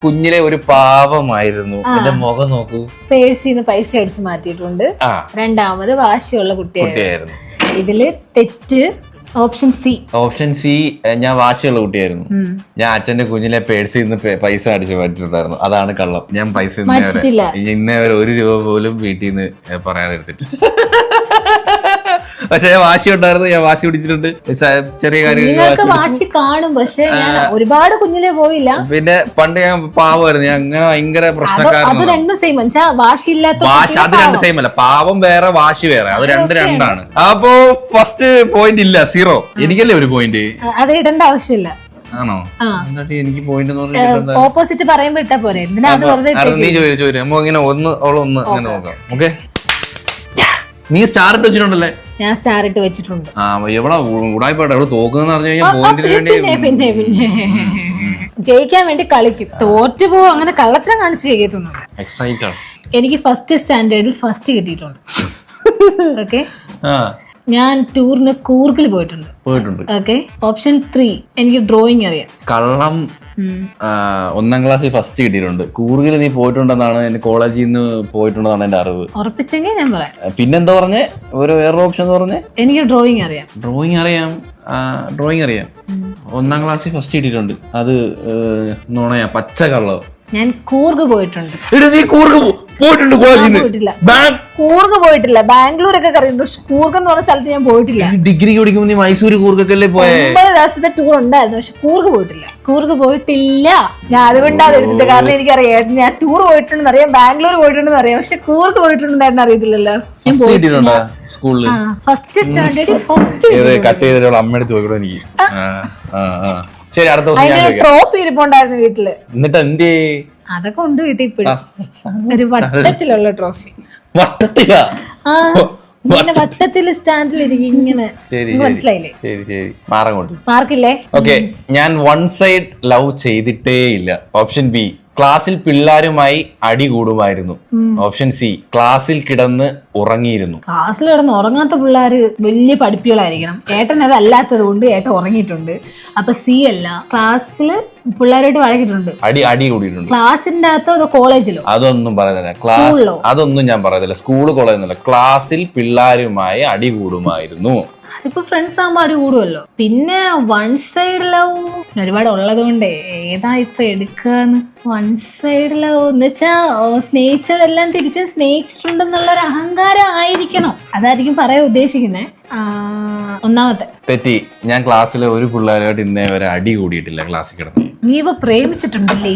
കുഞ്ഞിലെ ഒരു പാവമായിരുന്നു. എന്റെ മുഖം നോക്കൂ. പേഴ്സിന്ന് പൈസ അടിച്ചു മാറ്റിയിട്ടുണ്ട്. രണ്ടാമത് വാശിയുള്ള കുട്ടിയായിരുന്നു. ഇതില് തെറ്റ് ഓപ്ഷൻ സി. ഞാൻ വാശിയുള്ള കുട്ടിയായിരുന്നു. ഞാൻ അച്ഛന്റെ കുഞ്ഞിലെ പേഴ്സിൽ നിന്ന് പൈസ അടിച്ചു മാറ്റിയിട്ടുണ്ടായിരുന്നു. അതാണ് കള്ളം. ഞാൻ പൈസ ഇന്നേ വരെ 1 രൂപ പോലും വീട്ടിൽ നിന്ന് പറയാതെ എടുത്തിട്ട്. പക്ഷെ ഞാൻ വാശി ഉണ്ടായിരുന്നു. ഞാൻ വാശി പിടിച്ചിട്ടുണ്ട്. ചെറിയ കാര്യങ്ങൾ വാശി കാണും. പക്ഷെ ഞാൻ ഒരുപാട് കുഞ്ഞിലെ പോയില്ല. പിന്നെ പണ്ട് ഞാൻ പാവമായിരുന്നു. ഞാൻ അങ്ങനെ ഭയങ്കര പ്രശ്നക്കാരൻ. അത് രണ്ടും സെയിം. അത് രണ്ട് സെയിം അല്ല. പാവം വേറെ, വാശി വേറെ. അത് രണ്ടാണ്. അപ്പോ ഫസ്റ്റ് പോയിന്റ് ഇല്ല, 0. എനിക്കല്ലേ ഒരു പോയിന്റ്. അത് ഇടേണ്ട ആവശ്യമില്ല. ആണോ? എനിക്ക് പോയിന്റ് ഓപ്പോസിറ്റ് പറയുമ്പോ ഇട്ടാ പോരെ. നീ ചോദിച്ചു നമ്മ ഇങ്ങനെ ഒന്ന് അങ്ങനെ നോക്കാം. ഓക്കെ, നീ സ്റ്റാർ ഇട്ട് വെച്ചിട്ടുണ്ടല്ലേ? ഞാൻ സ്റ്റാർ ഇട്ട് വെച്ചിട്ടുണ്ട്. എവളാ ഉടായിപ്പോട്ടെ, എവള് തോക്കുന്ന പറഞ്ഞു കഴിഞ്ഞാൽ പോയിന്റിന് വേണ്ടി പിന്നെ ജയിക്കാൻ വേണ്ടി കളിക്കും. തോറ്റു പോകും. അങ്ങനെ കള്ളത്തരം കാണിച്ച് ചെയ്യത്തൊന്നും. എനിക്ക് ഫസ്റ്റ് സ്റ്റാൻഡേർഡിൽ ഫസ്റ്റ് കിട്ടിയിട്ടുണ്ട്. ഓക്കെ, ഞാൻ ടൂറിന് കൂർഗിൽ പോയിട്ടുണ്ട്. ഓക്കെ, ഓപ്ഷൻ 3 എനിക്ക് ഡ്രോയിങ് അറിയാം. കള്ളം. 1ാം ക്ലാസ്സിൽ ഫസ്റ്റ് കിട്ടിയിട്ടുണ്ട്. കൂർഗിൽ നീ പോയിട്ടുണ്ടെന്നാണ് എന്റെ കോളേജിൽ നിന്ന് പോയിട്ടുണ്ടെന്നാണ് എന്റെ അറിവ്. ഉറപ്പിച്ചെങ്കിൽ ഞാൻ പറയാം. പിന്നെന്താ പറഞ്ഞേ? വേറൊരു ഓപ്ഷൻ പറഞ്ഞേ. എനിക്ക് ഡ്രോയിങ് അറിയാം. ഡ്രോയിങ് അറിയാം. 1ാം ക്ലാസ്സിൽ ഫസ്റ്റ് കിട്ടിയിട്ടുണ്ട്. അത് നുണയാ, പച്ച കള്ളം. ഞാൻ കൂർഗ് പോയിട്ടുണ്ട്. നീ കൂർഗ് പോയിട്ടുണ്ട്? കൂർഗ് പോയിട്ടില്ല. ബാംഗ്ലൂരൊക്കെ അറിയുന്നുണ്ട്. കൂർഗ് എന്ന് പറഞ്ഞ സ്ഥലത്ത് ഞാൻ പോയിട്ടില്ല. ഡിഗ്രി പഠിക്കുമ്പോൾ നീ മൈസൂർ കൂർഗൊക്കെ അല്ലേ പോയേ? 9 ദിവസത്തെ ടൂർ ഉണ്ടായിരുന്നു. പക്ഷെ കൂർഗ് പോയിട്ടില്ല. ഞാൻ അതുകൊണ്ടാണ് എഴുതിട്ട്. കാരണം എനിക്കറിയാം ഞാൻ ടൂർ പോയിട്ടുണ്ടെന്ന് അറിയാം, ബാംഗ്ലൂർ പോയിട്ടുണ്ടെന്ന് അറിയാം. പക്ഷെ കൂർഗ് പോയിട്ടുണ്ടെന്ന് അറിയത്തില്ലല്ലോ. ഫസ്റ്റ് സ്റ്റാൻഡേർഡ് അമ്മയെടുത്ത് പോയിക്കോ. എനിക്ക് ശരി, അടുത്ത ട്രോഫി ഇരിപ്പുണ്ടായിരുന്നു വീട്ടില്. എന്നിട്ട് എന്റെ അതൊക്കെ ഉണ്ട് വീട്ടിൽ ഇപ്പോഴും. ഒരു വട്ടത്തിലുള്ള ട്രോഫി. വട്ടത്തില് സ്റ്റാൻഡിലിരിക്കും ഇങ്ങനെ. മനസ്സിലായില്ലേ? മാർക്കില്ലേ? ഓക്കെ, ഞാൻ 1 സൈഡ് ലവ് ചെയ്തിട്ടേ ഇല്ല. ഓപ്ഷൻ ബി, ക്ലാസ്സിൽ പിള്ളേരുമായി അടി കൂടുമായിരുന്നു. ഓപ്ഷൻ സി, ക്ലാസ്സിൽ കിടന്ന് ഉറങ്ങിയിരുന്നു. ക്ലാസ്സിൽ കിടന്ന് ഉറങ്ങാത്ത പിള്ളേര് വലിയ പഠിപ്പികളായിരിക്കണം. ഏട്ടൻ അതല്ലാത്തത് കൊണ്ട് ഏട്ടൻ ഉറങ്ങിയിട്ടുണ്ട്. അപ്പൊ സി അല്ല. ക്ലാസ്സിൽ പിള്ളേരായിട്ട് വഴക്കിയിട്ടുണ്ട്. അടി കൂടിയിട്ടുണ്ട്. ക്ലാസ്സിന്റെ അകത്തോ അതോ കോളേജിലോ? അതൊന്നും പറയുന്നില്ല. ക്ലാസ് അതൊന്നും ഞാൻ പറയുന്നില്ല. സ്കൂള് കോളേജ് ഒന്നുമില്ല. ക്ലാസ്സിൽ പിള്ളേരുമായി അടി കൂടുമായിരുന്നു. അതിപ്പോ ഫ്രണ്ട്സ് ആകുമ്പോ അടി കൂടുമല്ലോ. പിന്നെ 1 സൈഡ് ലവ് ഒരുപാട് ഉള്ളത് കൊണ്ട് ഏതാ ഇപ്പൊ എടുക്കാന്ന്? 1 സൈഡ് ലവ് എന്ന് വെച്ചാ സ്നേഹിച്ചതെല്ലാം തിരിച്ച് സ്നേഹിച്ചിട്ടുണ്ടെന്നുള്ളൊരു അഹങ്കാരം ആയിരിക്കണം. അതായിരിക്കും പറയാൻ ഉദ്ദേശിക്കുന്നത്. 1ാമത്തെ തെറ്റി. ഞാൻ ക്ലാസ്സിലെ ഒരു പിള്ളേരുമായിട്ട് ഇന്നേ വരെ അടി കൂടിയിട്ടില്ല ക്ലാസ്സിൽ കിടന്നു. നീ ഇപ്പൊ പ്രേമിച്ചിട്ടുണ്ടല്ലേ?